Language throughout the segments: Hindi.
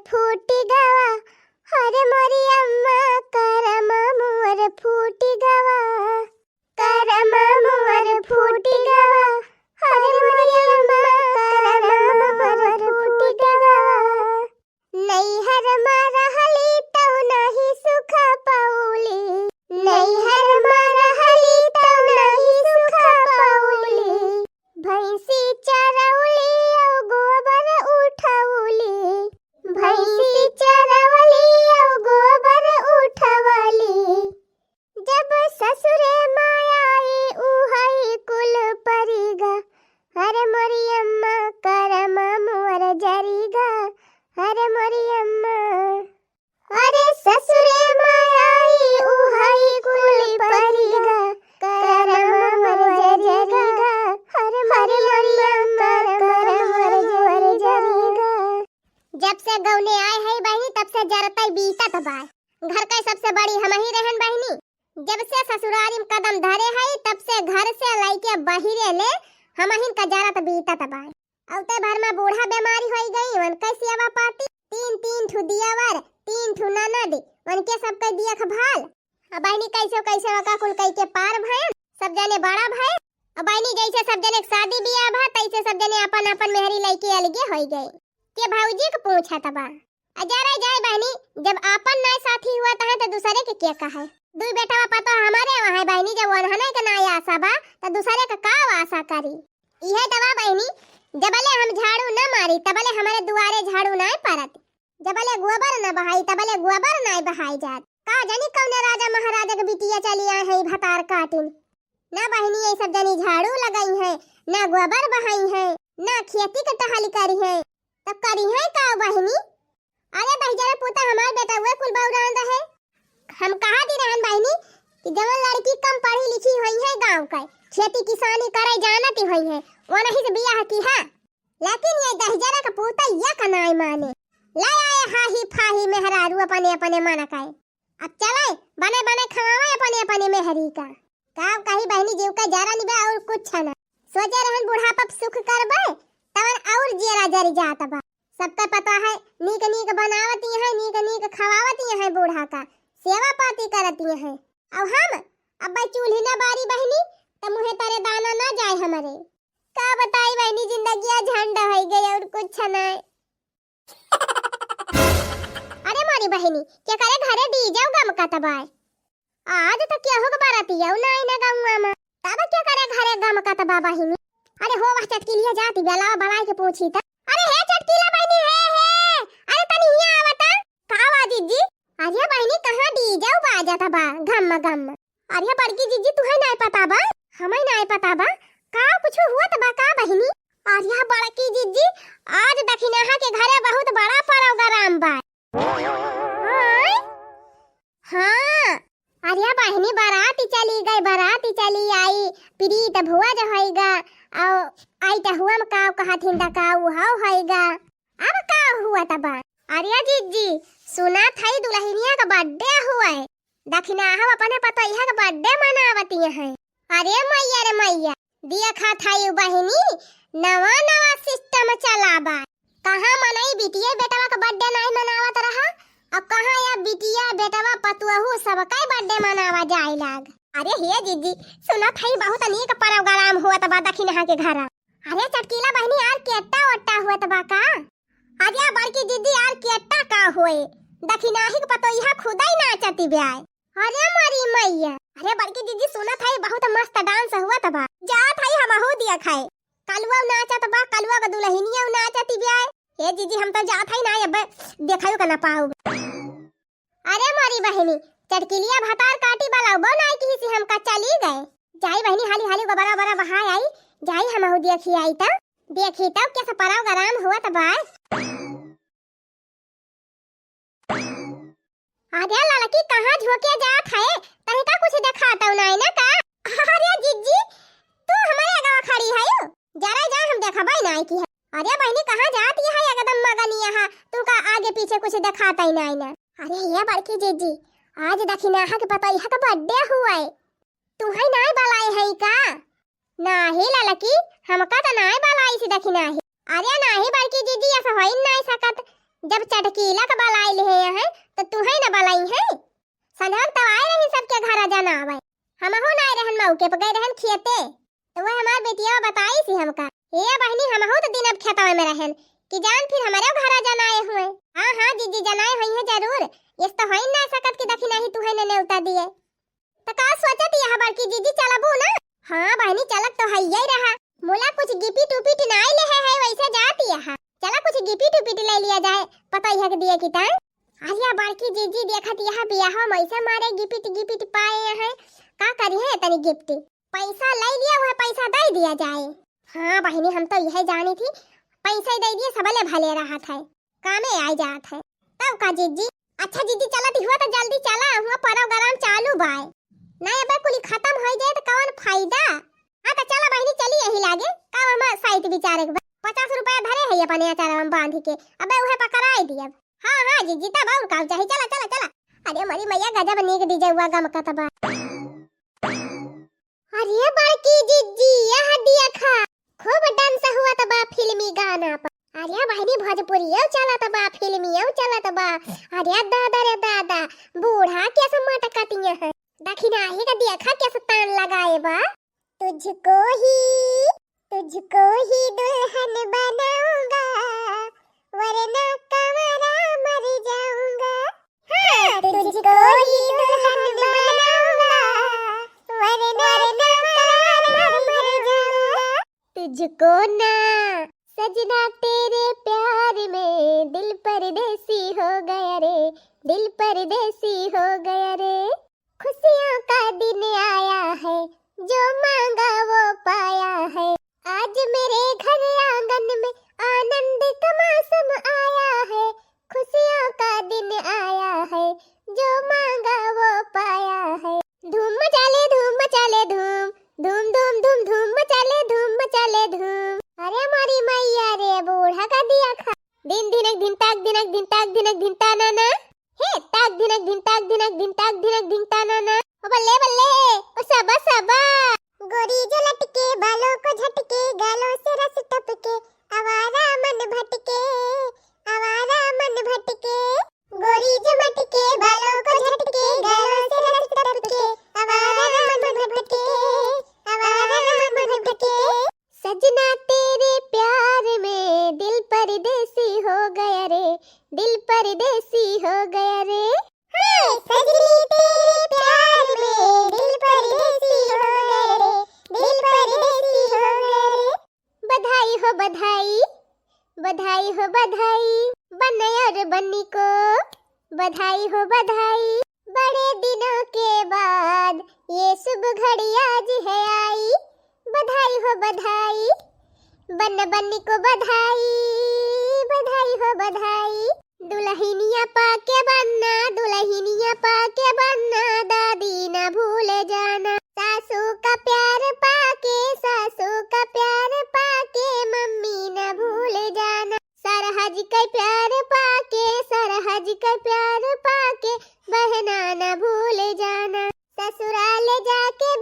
फूटी गवा, हरे मोरी अम्मा करम मोर फूटी गवा, करम मोर फूटी गवा, हरे मोरी अम्मा करम मोर फूटी गवा। नैहर मा रहली तौ नहीं सुख पौली, नैहर मा रहली तौ नहीं सुख पौली, भैंसी चरौली औ गोबर उठौली, भैंसी चरौली औ गोबर उठवली। जब ससुरे मायाई उहई कुल परिगा, हरे मोरी अम्मा करम मोर जरीगा, हरे मोरी अम्मा। अरे ससुरे मायाई उहई कुल परिगा, करम मोर जरीगा, हरे मोरी अम्मा करम मोर जरीगा। जब से गौने आए है बहनी तब से जरतई बीतत बा, घर का सबसे बड़ी हम ही रहन बहनी। जब से ससुरारी में कदम धरे है तब से घर से लइके बहिरे ले हम ही का जरत बीतत बा। औते भर में बूढ़ा बीमारी हो गई, उनके सेवा पाती, तीन ठू दियावर, 3 ठू ननद, उनके सबके दिया खभाल। अब बहनी कैसे कैसे वका कुल कई के पार भय, सब जने बड़ा भय। अब बहनी जैसे सब जने शादी बियाह भा तैसे सब जने अपन अपन मेहरी लइके अलगे हो गए। के भौजी के पूछत बा अजरे जाए बहनी, जब अपन नाय साथी हुआ है तो दूसरे के क्या कहे। दुई बेटा पतो हमारे वहां बहनी, जब वनहने के नाय आशा बा तो दूसरे का आशा करी। इहे दवा बहनी, जबले हम झाड़ू न मारी तबले हमारे दुआरे झाड़ू न पड़त, जबले गोबर न बहाई तबले गोबर न बहाई जात। का जानी कौन राजा महाराजा के बिटिया चली आए है भतार काटिन। ना बहनी ये सब जनी झाड़ू लगाई है, ना गोबर बहाई है, ना खेती के टहल करी है, तब करी है का बहनी। अरे बहजरा पुता हमार बेटा हुए कुल बौरान रहे। हम कहा दी रहन बहनी कि जवन लड़की कम पढ़ी लिखी हुई है गांव का, खेती किसानी करे जानती हुई है, वो नहीं से बियाह की है। लेकिन ये दहजरा का पुता ये कनाई माने ले आए हाही फाही मेहरारू अपने अपने मन का। अब चले बने बने खवावे अपने अपने मेहरी का। काम कही बहनी जीव का जरा निबे और कुछ ना सोचे रहन बुढ़ापा सुख करबे तवन और जेरा जरी जात बा। सबका पता है नीक नीक बनावती है, नीक नीक खवावती है, बूढ़ा का सेवा पाती करती है। अब हम अब चूल्ही न बारी बहनी त मुहे तारे दाना ना जाए हमारे। का बताई बहनी जिंदगी झंडा हो गई और कुछ नहीं। अरे मारी बहनी क्या करे घरे दी जाओ गम का तबाय आज तक क्या होगा बाराती आऊ ना ना गाऊंगा में तब क्या करे घरे गम का तबा बहनी। अरे हो वह चटकी लिया जाती बेला बड़ाई के पूछी त। अरे हे चटकीला बहनी हे अरे तनी हिया आवता कावा जीजी। अरे बहनी कहां दी जाओ बाजा तबा घम। अरे बड़की जीजी तुहे नहीं पता बा, हमें नहीं पता बा का कुछ हुआ तबा का बहनी। अरे बड़की जीजी आज दखिनाहा के घरे बहुत बड़ा प्रोग्राम बा। हाँ अरे बहनी बाराती चली आई प्रीत भुआ जो होएगा और आई त हुआ में का कहथिन दा का हाउ होएगा। अब का हुआ तबा। अरे जीजी सुना थाई दुल्हनिया का बर्थडे हुआ है, दखिनाहा अपने पता यह का बर्थडे मनावती है। अरे मैया रे मैया दिया खा थाई बहनी नवा सिस्टम चलाबा। कहां मनई बिटिया बेटवा का बर्थडे नहीं मनावत रहा, अब कहां या बिटिया बेटवा पतुहू सबका बर्थडे मनावा जाए लाग। अरे हे जीजी सुना थाई बहुत अनेक प्रोग्राम हुआ तबा दखिनाहा के घर। अरे चटकीला बहनी यार केट्टा ओट्टा हुआ तबा का। अरे बड़की दीदी यार केट्टा का होए दखिनाही के पतो यह खुदा ही नाचती ब्याय। अरे मारी मैया अरे बड़की दीदी सुना थाई बहुत मस्त डांस हुआ तबा जा थाई हम हो दिया खाए। कलवा नाचत बा, कलवा का दुल्हनिया नाचती ब्याय। हे जीजी हम तो जात है ना अब देखायो का ना पाऊ। अरे मारी बहनी चटकिलिया भतार काटी वाला बनाई की से हम का चली गए। जाई बहनी हाली हाली को बड़ा बड़ा बहाई आई जाई हम हो देखी आई त देखी तब कैसा प्रोग्राम हुआ तबा। अरे लड़की कहां झोके जात है तनिका कुछ दिखाता नहीं ना का। अरे जीजी तू हमारे गांव खड़ी है जरा जा हम देखबै नहीं की है। अरे बहनी कहां जाती है एकदम मगनी यहाँ तू का आगे पीछे कुछ दिखाता ही नहीं ना। अरे ये बड़की जीजी आज दखिनाहा के पता यह का बर्थडे हुआ है, तुम्हारी नाई बलाई है का। नाही ललकी हमका तो नाई बलाई सी दखिनाही। अरे नाही बड़की जीजी ऐसा होई नहीं सकत जब चटकीला का बाल आइल है यहाँ तो तू है ना बालाई है। संध्या तो आए रही सबके घर जाना आवे। हमहु ना रहन मौके पे गए रहन खेते तो वह हमार बेटिया बताई सी हमका ये बहनी हमहु तो दिन अब खेतवा में रहन कि जान फिर हमारे घर जाना आए हुए। हां हां जीजी जनाए हुई है जरूर। ये तो होई ना सकत कि देखी नहीं तू है ने नेवता दिए तो का सोचत यह बार की जीजी चलबू ना। हां बहनी चलत तो है ही रहा मोला कुछ गिपी टूपी नहीं ले है वैसे जाती है। चला कुछ गिपी टूपी ले लिया जाए पता ही है कि दिए किता आलिया बारकी जीजी देखत यह बियाह मैसे मारे गिपी पाए है का करी है तनी गिफ्ट पैसा ले लिया वह पैसा दे दिया जाए। हां बहनी हम तो यह जानी थी पैसा दे दिए सबले भले रहा था कामे आ जात है तब का जीजी। अच्छा जीजी चलत हुआ तो जल्दी चला हुआ प्रोग्राम चालू बाय ना अब कुल खत्म हो जाए तो कौन फायदा। हां तो चला बहनी चली यही लागे का हम साइट विचारे 50 रुपया धरे है अपने अचार में बांध के अबे उहे पकड़ाई दिए। हां हां जीजी तब और काम चाहिए चला चला चला। अरे मरी मैया गजब नीक डीजे हुआ गम का तबा। अरे बड़की जीजी यह दिया खा खूब डांस हुआ तबा फिल्मी गाना पर। अरे बहनी भोजपुरी चला तबा फिल्मी चला तबा। अरे दादा रे दादा बूढ़ा कैसे मटकातिया है दखिना ही का दिया खा कैसे तान लगाए बा। तुझको ही दुल्हन बनाऊंगा वरना कमरा मर जाऊंगा। हाँ, तुझको ही दुल्हन बनाऊंगा वरना कमरा मर जाऊंगा। तुझको ना सजना तेरे प्यार में दिल परदेसी हो गया रे दिल परदेसी हो गया रे। खुशियों का दिन आया है जो मांगा वो पाया है। आज मेरे घर आंगन में आनंद का मौसम आया है। खुशियों का दिन आया है जो मांगा वो पाया है। धूम मचाले धूम मचाले धूम धूम धूम धूम धूम मचाले धूम मचाले धूम। अरे मारी मैया रे बूढ़ा का दिया खा दिन दिनक दिन ताक दिनक दिन ताक दिनक दिन ताना ना हे ताक दिनक दिन ताक दिनक दिन ताक दिनक दिन ताना ना। ओ बल्ले बल्ले ओ सबा सबा गोरी जो लटके बालों को झटके गालों से रस टपके आवारा मन भटके गोरी जो मटके बालों को झटके गालों से रस टपके आवारा मन भटके। सजना तेरे प्यार में दिल परदेसी हो गया रे दिल परदेसी हो गया रे। हाय सजनी तेरे प्यार में दिल परदेसी हो गया रे दिल परदेसी हो गया रे। बधाई हो बधाई बधाई हो बधाई बन्ने और बन्नी को बधाई हो बधाई। बड़े दिनों के बाद ये शुभ घड़ी आज है आई। बधाई हो बधाई बन्ने बन्नी को बधाई हो बधाई। दुल्हनिया पाके बनना दादी ना भूले जाना। सासू का प्यार पाके मम्मी ना भूले जाना। सरहज का प्यार पाके बहना ना भूले जाना। ससुराल जाके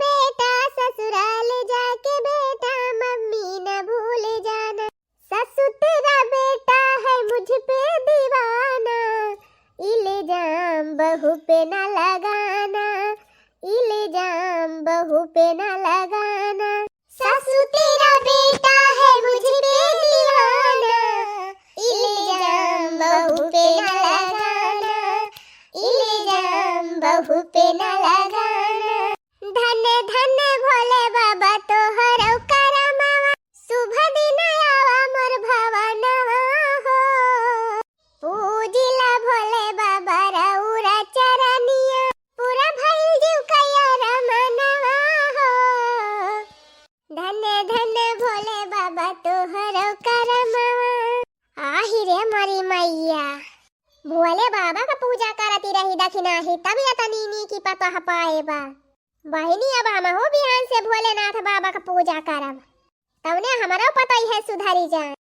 बेटा मम्मी ना भूले जाना। ससु तेरा बेटा है मुझ पे दीवाना इल्जाम बहू पे ना लगाना इल्जाम बहू पे ना लगाना। ससु तेरा बेटा है मुझ पे दीवाना इल्जाम बहू पे ना लगाना इल्जाम बहू पे ना लगाना। धन धन भोले बाबा तोहर करमावा शुभ दिन आवा मोर भवनवा हो। पूजिला भोले बाबा रउरा चरनिया पूरा भइल जीव कया रमनवा हो। धन धन भोले बाबा तोहर करमावा। आहि रे मरी मैया भोले बाबा का पूजा करती रही दखिना ही तबियत नीनी की पता पाएबा। बहिनी अब हम हो बिहान से भोलेनाथ बाबा का पूजा करब तवने हमारा पता ही है सुधारी जाए।